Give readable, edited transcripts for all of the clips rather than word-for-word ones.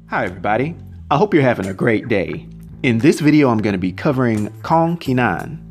Hi everybody, I hope you're having a great day. In this video I'm going to be covering Kong Kenan.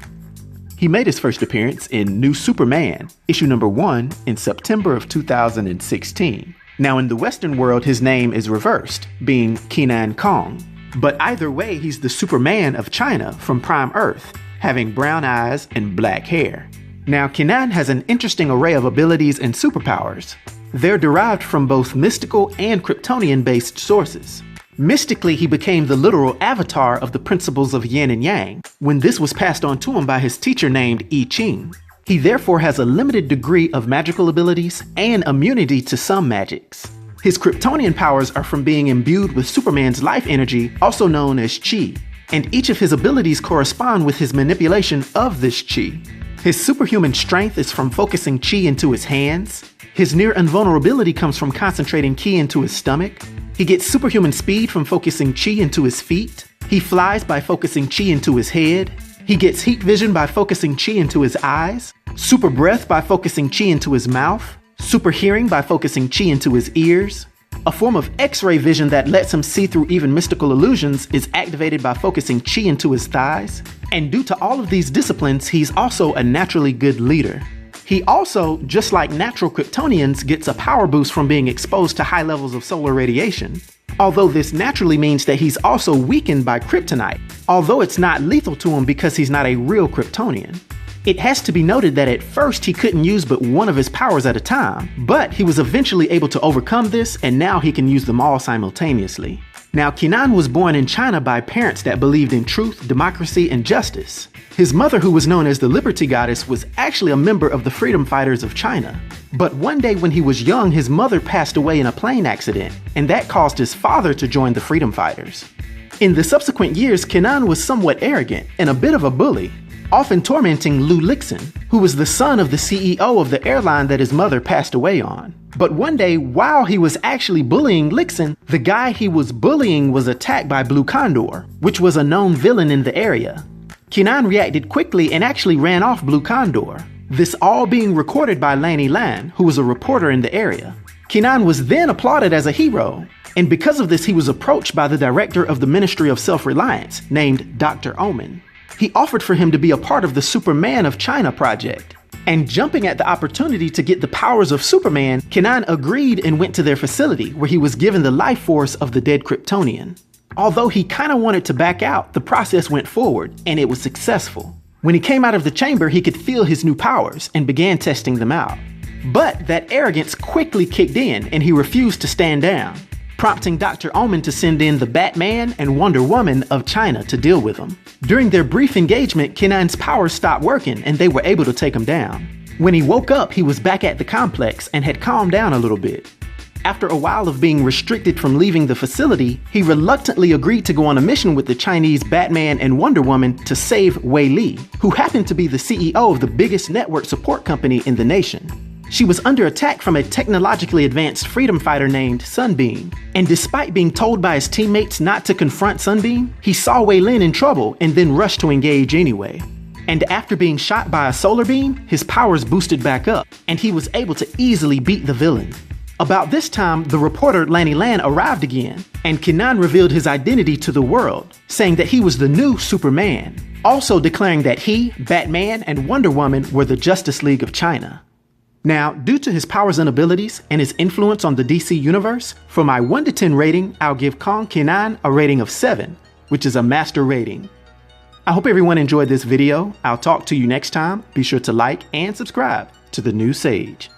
He made his first appearance in New Superman, issue number 1 in September of 2016. Now in the Western world his name is reversed, being Kenan Kong. But either way he's the Superman of China from Prime Earth, having brown eyes and black hair. Now Kenan has an interesting array of abilities and superpowers. They're derived from both mystical and Kryptonian-based sources. Mystically, he became the literal avatar of the principles of yin and yang, when this was passed on to him by his teacher named I Ching. He therefore has a limited degree of magical abilities and immunity to some magics. His Kryptonian powers are from being imbued with Superman's life energy, also known as chi, and each of his abilities correspond with his manipulation of this chi. His superhuman strength is from focusing chi into his hands. His near invulnerability comes from concentrating chi into his stomach. He gets superhuman speed from focusing chi into his feet. He flies by focusing chi into his head. He gets heat vision by focusing chi into his eyes. Super breath by focusing chi into his mouth. Super hearing by focusing chi into his ears. A form of X-ray vision that lets him see through even mystical illusions is activated by focusing chi into his thighs. And due to all of these disciplines, he's also a naturally good leader. He also, just like natural Kryptonians, gets a power boost from being exposed to high levels of solar radiation. Although this naturally means that he's also weakened by kryptonite, although it's not lethal to him because he's not a real Kryptonian. It has to be noted that at first he couldn't use but one of his powers at a time, but he was eventually able to overcome this and now he can use them all simultaneously. Now Kenan was born in China by parents that believed in truth, democracy, and justice. His mother, who was known as the Liberty Goddess, was actually a member of the freedom fighters of China. But one day when he was young, his mother passed away in a plane accident, and that caused his father to join the freedom fighters. In the subsequent years, Kenan was somewhat arrogant and a bit of a bully, often tormenting Liu Lixin, who was the son of the CEO of the airline that his mother passed away on. But one day, while he was actually bullying Lixin, the guy he was bullying was attacked by Blue Condor, which was a known villain in the area. Kenan reacted quickly and actually ran off Blue Condor, this all being recorded by Lanny Lan, who was a reporter in the area. Kenan was then applauded as a hero, and because of this he was approached by the director of the Ministry of Self-Reliance, named Doctor Omen. He offered for him to be a part of the Superman of China project. And jumping at the opportunity to get the powers of Superman, Kenan agreed and went to their facility where he was given the life force of the dead Kryptonian. Although he kinda wanted to back out, the process went forward and it was successful. When he came out of the chamber, he could feel his new powers and began testing them out. But that arrogance quickly kicked in and he refused to stand down, prompting Dr. Omen to send in the Batman and Wonder Woman of China to deal with him. During their brief engagement, Kenan's powers stopped working and they were able to take him down. When he woke up, he was back at the complex and had calmed down a little bit. After a while of being restricted from leaving the facility, he reluctantly agreed to go on a mission with the Chinese Batman and Wonder Woman to save Wei Li, who happened to be the CEO of the biggest network support company in the nation. She was under attack from a technologically advanced freedom fighter named Sunbeam, and despite being told by his teammates not to confront Sunbeam, he saw Wei Lin in trouble and then rushed to engage anyway. And after being shot by a solar beam, his powers boosted back up, and he was able to easily beat the villain. About this time, the reporter Lanny Lan arrived again, and Kenan revealed his identity to the world, saying that he was the new Superman, also declaring that he, Batman, and Wonder Woman were the Justice League of China. Now, due to his powers and abilities and his influence on the DC universe, for my 1 to 10 rating, I'll give Kong Kenan a rating of 7, which is a master rating. I hope everyone enjoyed this video. I'll talk to you next time. Be sure to like and subscribe to The New Sage.